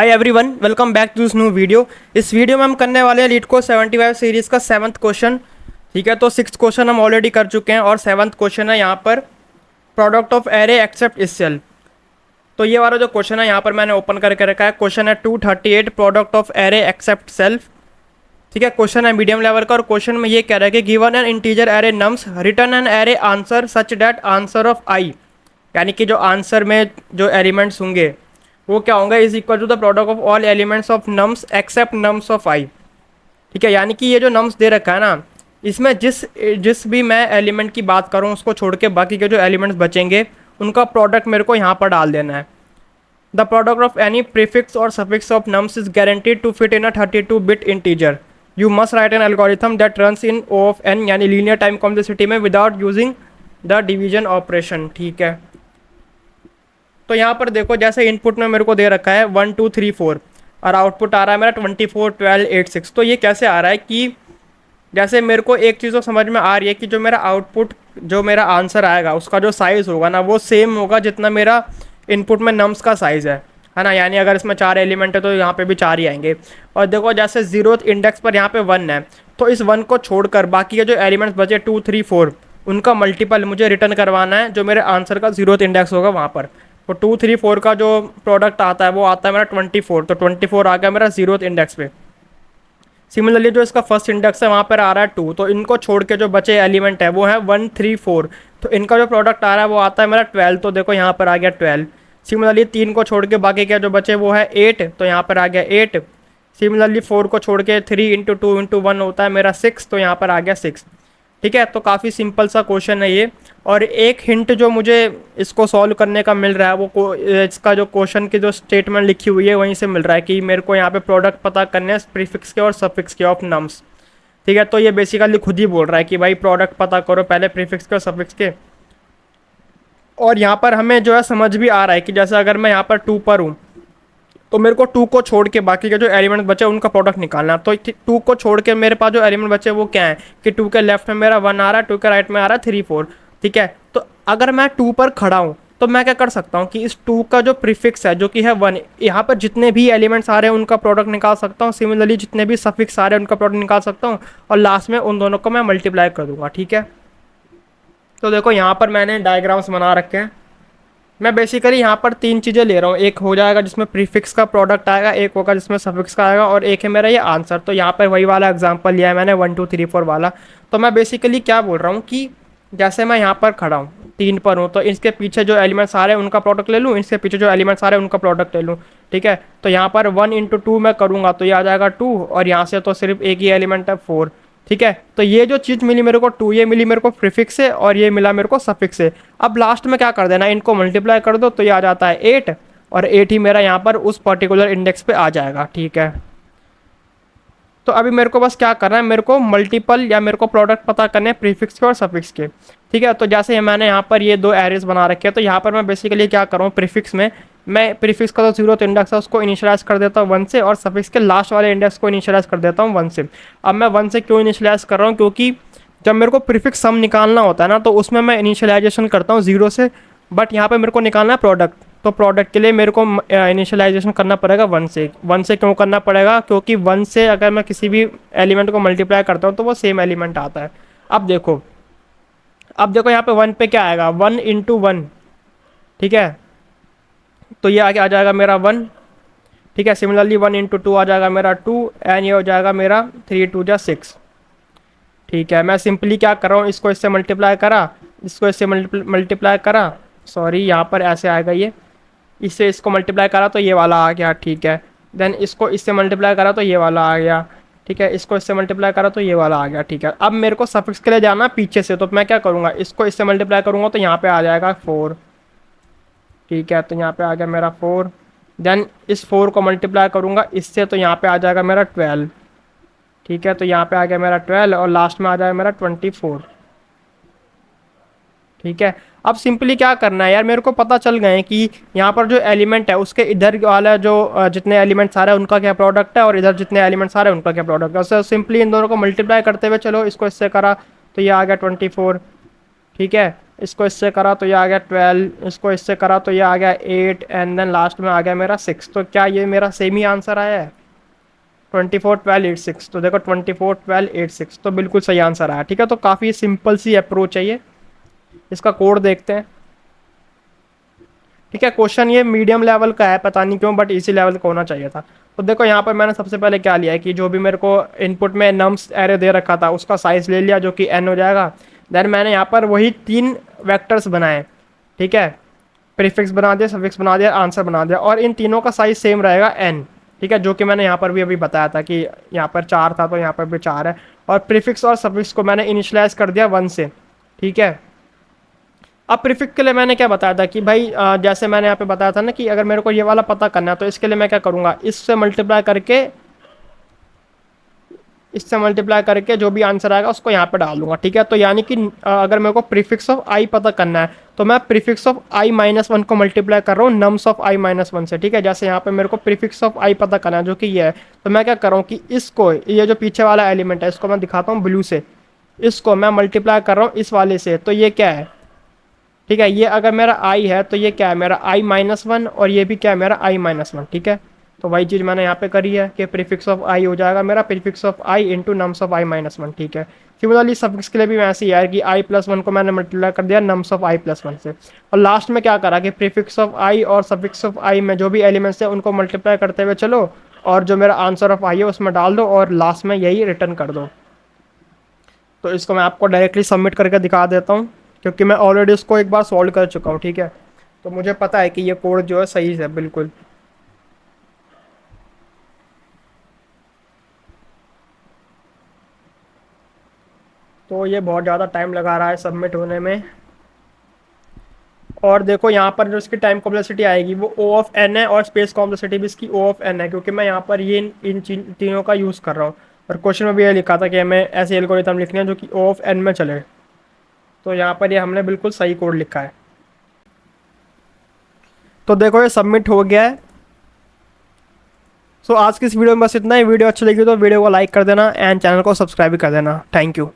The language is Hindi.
Hi everyone, welcome back to this new video. इस वीडियो में हम करने वाले हैं लीड को 75 सीरीज़ का 7th क्वेश्चन। ठीक है, तो 6th क्वेश्चन हम ऑलरेडी कर चुके हैं और 7th क्वेश्चन है यहाँ पर product of array except itself। तो ये वाला जो क्वेश्चन है यहाँ पर मैंने ओपन करके रखा है। क्वेश्चन है 238 product of array except self. ठीक है, क्वेश्चन है मीडियम लेवल का और क्वेश्चन में ये कह रहा है कि given an integer array nums return an array answer such that answer of i, यानी कि जो आंसर में जो एलिमेंट्स होंगे वो क्या होंगे, is equal to the product of all elements of nums except nums of i. ठीक है, यानी कि ये जो नम्स दे रखा है ना, इसमें जिस जिस भी मैं एलिमेंट की बात करूँ उसको छोड़ के बाकी के जो एलिमेंट्स बचेंगे उनका प्रोडक्ट मेरे को यहाँ पर डाल देना है। The product of any prefix और suffix of nums is guaranteed to fit in a 32 bit integer. You must write an algorithm that runs in O of n, यानी लीनियर टाइम कॉम्प्लेक्सिटी में without using the division operation. ठीक है, तो यहाँ पर देखो जैसे इनपुट में मेरे को दे रखा है 1 2 3 4 और आउटपुट आ रहा है मेरा 24 12 8 6। तो ये कैसे आ रहा है कि जैसे मेरे को एक चीज़ तो समझ में आ रही है कि जो मेरा आउटपुट, जो मेरा आंसर आएगा उसका जो साइज़ होगा ना वो सेम होगा जितना मेरा इनपुट में नम्स का साइज़ है ना। यानी अगर इसमें 4 एलिमेंट है तो यहाँ पे भी 4 ही आएंगे। और देखो जैसे 0th इंडेक्स पर यहाँ पे 1 है, तो इस 1 को छोड़कर बाकी के जो एलिमेंट्स बचे 2 3 4 उनका मल्टीपल मुझे रिटर्न करवाना है जो मेरे आंसर का 0th इंडेक्स होगा वहाँ पर। तो 2 3 4 का जो प्रोडक्ट आता है वो आता है मेरा 24, तो 24 आ गया मेरा 0th इंडेक्स पे। सिमिलरली जो इसका फर्स्ट इंडेक्स है वहाँ पर आ रहा है 2, तो इनको छोड़ के जो बचे एलिमेंट है वो है 1 3 4, तो इनका जो प्रोडक्ट आ रहा है वो आता है मेरा 12, तो देखो यहाँ पर आ गया 12। सिमिलरली 3 को छोड़ के बाकी के जो बचे वो है 8, तो यहाँ पर आ गया 8। सिमिलरली 4 को छोड़ के 3 × 2 × 1 होता है मेरा 6, तो यहाँ पर आ गया 6। ठीक है, तो काफ़ी सिंपल सा क्वेश्चन है ये। और एक हिंट जो मुझे इसको सॉल्व करने का मिल रहा है वो इसका जो क्वेश्चन की जो स्टेटमेंट लिखी हुई है वहीं से मिल रहा है कि मेरे को यहाँ पे प्रोडक्ट पता करने हैं प्रीफिक्स के और सफिक्स के ऑफ नम्स। ठीक है, तो ये बेसिकली खुद ही बोल रहा है कि भाई प्रोडक्ट पता करो पहले प्रीफिक्स के और सफिक्स के। और यहाँ पर हमें जो है समझ भी आ रहा है कि जैसे अगर मैं यहाँ पर 2 पर हूँ तो मेरे को 2 को छोड़ के बाकी के जो एलिमेंट बचे उनका प्रोडक्ट निकालना। तो 2 को छोड़ के मेरे पास जो एलिमेंट बचे वो क्या है कि 2 के लेफ्ट में मेरा 1 आ रहा है, 2 के राइट में आ रहा है 3 4। ठीक है, तो अगर मैं 2 पर खड़ा हूँ तो मैं क्या कर सकता हूँ कि इस 2 का जो प्रीफिक्स है जो कि है 1, यहाँ पर जितने भी एलिमेंट्स आ रहे हैं उनका प्रोडक्ट निकाल सकता हूँ। सिमिलरली जितने भी सफिक्स आ रहे हैं उनका प्रोडक्ट निकाल सकता हूँ और लास्ट में उन दोनों को मैं मल्टीप्लाई कर दूंगा। ठीक है, तो देखो यहाँ पर मैंने डायग्राम्स बना रखे हैं। मैं बेसिकली यहाँ पर 3 चीज़ें ले रहा हूँ, एक हो जाएगा जिसमें प्रीफिक्स का प्रोडक्ट आएगा, एक होगा जिसमें सफिक्स का आएगा और एक है मेरा ये आंसर। तो यहाँ पर वही वाला एग्जांपल लिया है मैंने 1 2 3 4 वाला। तो मैं बेसिकली क्या बोल रहा हूँ कि जैसे मैं यहाँ पर खड़ा हूँ 3 पर हूँ तो इसके पीछे जो एलिमेंट्स आ रहे हैं उनका प्रोडक्ट ले लूँ, इसके पीछे जो एलिमेंट्स आ रहे हैं उनका प्रोडक्ट ले लूँ। ठीक है, तो यहाँ पर 1 × 2 मैं करूँगा तो ये आ जाएगा 2 और यहाँ से तो सिर्फ एक ही एलिमेंट है 4। ठीक है, तो ये जो चीज़ मिली मेरे को 2, ये मिली मेरे को प्रीफिक्स से और ये मिला मेरे को सफिक्स से। अब लास्ट में क्या कर देना, इनको मल्टीप्लाई कर दो तो ये आ जाता है 8 और 8 ही मेरा यहाँ पर उस पर्टिकुलर इंडेक्स पे आ जाएगा। ठीक है, तो अभी मेरे को बस क्या करना है, मेरे को मल्टीपल या मेरे को प्रोडक्ट पता करने हैं प्रीफिक्स के और सफिक्स के। ठीक है, तो जैसे मैंने यहाँ पर ये 2 एरेज बना रखे हैं तो यहाँ पर मैं बेसिकली क्या करूँ, प्रीफिक्स में मैं प्रीफिक्स का जो 0th इंडेक्स है उसको इनिशियलाइज कर देता हूँ 1 से और सफिक्स के लास्ट वाले इंडेक्स को इनिशियलाइज कर देता हूँ 1 से। अब मैं 1 से क्यों इनिशियलाइज कर रहा हूँ, क्योंकि जब मेरे को प्रीफिक्स सम निकालना होता है ना तो उसमें मैं इनिशियलाइजेशन करता हूँ 0 से, बट यहाँ पर मेरे को निकालना है प्रोडक्ट। तो प्रोडक्ट के लिए मेरे को इनिशियलाइजेशन करना पड़ेगा 1 से। 1 से क्यों करना पड़ेगा, क्योंकि 1 से अगर मैं किसी भी एलिमेंट को मल्टीप्लाई करता हूँ तो वो सेम एलिमेंट आता है। अब देखो यहाँ पे 1 पे क्या आएगा, 1 × 1। ठीक है, तो ये आगे आ जाएगा मेरा 1। ठीक है, सिमिलरली 1 × 2 आ जाएगा मेरा 2 एंड ये हो जाएगा मेरा 3 × 2 = 6। ठीक है, मैं सिंपली क्या कर रहा हूँ, इसको इससे मल्टीप्लाई करा, इसको इससे मल्टीप्लाई करा, सॉरी यहाँ पर ऐसे आएगा ये, इससे इसको मल्टीप्लाई करा तो ये वाला आ गया। ठीक है, देन इसको इससे मल्टीप्लाई करा तो ये वाला आ गया। ठीक है, इसको इससे मल्टीप्लाई करा तो ये वाला आ गया। ठीक है, अब मेरे को सफिक्स के लिए जाना पीछे से, तो मैं क्या करूँगा, इसको इससे मल्टीप्लाई करूँगा तो यहाँ पे आ जाएगा 4। ठीक है, तो यहाँ पे आ गया मेरा 4। देन इस 4 को मल्टीप्लाई करूँगा इससे तो यहाँ पे आ जाएगा मेरा 12। ठीक है, तो यहाँ पे आ गया मेरा 12 और लास्ट में आ जाएगा मेरा 24। ठीक है, अब सिंपली क्या करना है यार, मेरे को पता चल गए कि यहाँ पर जो एलिमेंट है उसके इधर वाला जो जितने एलिमेंट्स आ रहे हैं उनका क्या प्रोडक्ट है और इधर जितने एलिमेंट्स आ रहे हैं उनका क्या प्रोडक्ट है। उससे सिंपली इन दोनों को मल्टीप्लाई करते हुए चलो, इसको इससे करा तो ये आ गया 24। ठीक है, इसको इससे करा तो ये आ गया 12, इसको इससे करा तो ये आ गया 8, एंड देन लास्ट में आ गया मेरा 6। तो क्या ये मेरा सेम ही आंसर आया है? 24 12 8 6। तो देखो 24 12 8 6 तो बिल्कुल सही आंसर आया। ठीक है, तो काफ़ी सिंपल सी अप्रोच है ये। इसका कोड देखते हैं। ठीक है, क्वेश्चन ये मीडियम लेवल का है, पता नहीं क्यों, बट इसी लेवल का होना चाहिए था। तो देखो यहाँ पर मैंने सबसे पहले क्या लिया है कि जो भी मेरे को इनपुट में नम्स एरे दे रखा था उसका साइज ले लिया, जो कि n हो जाएगा। देन मैंने यहाँ पर वही 3 वेक्टर्स बनाए। ठीक है, प्रीफिक्स बना दिया, सफिक्स बना दिया, आंसर बना दिया, और इन तीनों का साइज सेम रहेगा n। ठीक है, जो कि मैंने यहाँ पर भी अभी बताया था कि यहाँ पर 4 था तो यहाँ पर भी 4 है। और प्रीफिक्स और सफिक्स को मैंने इनिशलाइज कर दिया 1 से। ठीक है, अब प्रीफिक्स के लिए मैंने क्या बताया था कि भाई जैसे मैंने यहाँ पे बताया था ना कि अगर मेरे को ये वाला पता करना है तो इसके लिए मैं क्या करूँगा, इससे मल्टीप्लाई करके जो भी आंसर आएगा उसको यहाँ पे डाल दूंगा। ठीक है, तो यानी कि अगर मेरे को प्रीफिक्स ऑफ आई पता करना है तो मैं प्रीफिक्स ऑफ आई माइनस 1 को मल्टीप्लाई कर रहा हूँ नम्स ऑफ आई माइनस 1 से। ठीक है, जैसे यहाँ पे मेरे को प्रीफिक्स ऑफ आई पता करना है जो कि ये है, तो मैं क्या कर रहा हूँ कि इसको, ये जो पीछे वाला एलिमेंट है इसको मैं दिखाता हूँ ब्लू से, इसको मैं मल्टीप्लाई कर रहा हूँ इस वाले से। तो ये क्या है? ठीक है, ये अगर मेरा आई है तो ये क्या है? मेरा आई माइनस 1, और ये भी क्या है? मेरा आई माइनस 1। ठीक है, तो वही चीज़ मैंने यहाँ पे करी है कि प्रीफिक्स ऑफ आई हो जाएगा मेरा prefix of I into nums of I minus 1। ठीक है, सिमिलरली सफिक्स के लिए भी वैसे ही है कि आई प्लस 1 को मैंने मल्टीप्लाई कर दिया नम्स ऑफ आई प्लस 1 से, और लास्ट में क्या करा कि प्रीफिक्स ऑफ आई और सफिक्स ऑफ आई में जो भी एलिमेंट्स है उनको मल्टीप्लाई करते हुए चलो, और जो मेरा आंसर ऑफ आई है उसमें डाल दो, और लास्ट में यही रिटर्न कर दो। तो इसको मैं आपको डायरेक्टली सबमिट करके दिखा देता हूँ, क्योंकि मैं ऑलरेडी उसको एक बार सॉल्व कर चुका हूँ। ठीक है, तो मुझे पता है कि ये कोड जो है सही है बिल्कुल। तो ये बहुत ज़्यादा टाइम लगा रहा है सबमिट होने में। और देखो यहाँ पर जो इसकी टाइम कॉम्प्लेक्सिटी आएगी वो O ऑफ n है, और स्पेस कॉम्प्लेक्सिटी भी इसकी O ऑफ n है, क्योंकि मैं यहाँ पर ये इन तीनों का यूज़ कर रहा हूँ। और क्वेश्चन में भी ये लिखा था कि हमें ऐसे एल्गोरिथम लिखने हैं जो कि O ऑफ n में चले। तो यहाँ पर ये हमने बिल्कुल सही कोड लिखा है। तो देखो ये सबमिट हो गया है। सो आज की इस वीडियो में बस इतना ही। वीडियो अच्छी लगी तो वीडियो को लाइक कर देना एंड चैनल को सब्सक्राइब भी कर देना। Thank you.